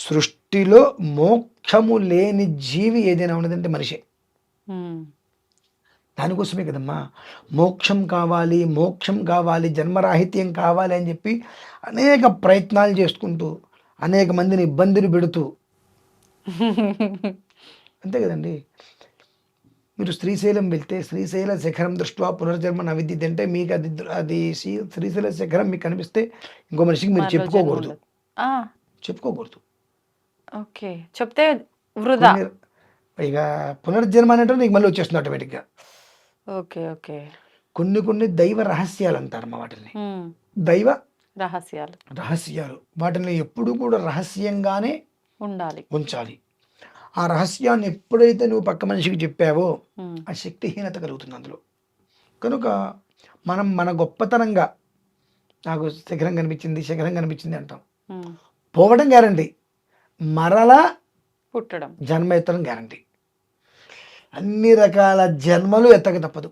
సృష్టిలో మోక్షము లేని జీవి ఏదైనా ఉన్నదంటే మనిషే. ఉమ్, దానికోసమే కదమ్మా మోక్షం కావాలి, జన్మరాహిత్యం కావాలి అని చెప్పి అనేక ప్రయత్నాలు చేసుకుంటూ, అనేక మందిని ఇబ్బందులు పెడుతూ, అంతే కదండి. మీరు శ్రీశైలం వెళ్తే శ్రీశైల శిఖరం దృష్ట్యా పునర్జన్మ నవిద్యతే అంటే మీకు అది శ్రీశైల శిఖరం మీకు కనిపిస్తే ఇంకో మనిషికి మీరు మరో జన్మ చెప్పుకోకూడదు. ఉండదు. ఆ, చెప్పుకోకూడదు. ఓకే, చెప్తే వృధా. పునర్ ఇక పునర్జన్మ అనేటువంటి నీకు మళ్ళీ వచ్చేస్తుంది ఆటోమేటిక్గా. Okay, okay. కొన్ని దైవ రహస్యాలు అంటారమ్మా వాటిని. ఉమ్, దైవ రహస్యాలు రహస్యాలు వాటిని ఎప్పుడూ కూడా రహస్యంగానే ఉండాలి. ఉంచాలి. ఆ రహస్యాన్ని ఎప్పుడైతే నువ్వు పక్క మనిషికి చెప్పావో ఉమ్, ఆ శక్తిహీనత కలుగుతుంది అందులో. కనుక మనం మన గొప్పతనంగా నాకు శిఖరం కనిపించింది అంటాం. ఉమ్, పోవడం గ్యారంటీ, మరలా పుట్టడం. జన్మ ఎత్తడం గ్యారంటీ. అన్ని రకాల జన్మలు ఎత్తక తప్పదు.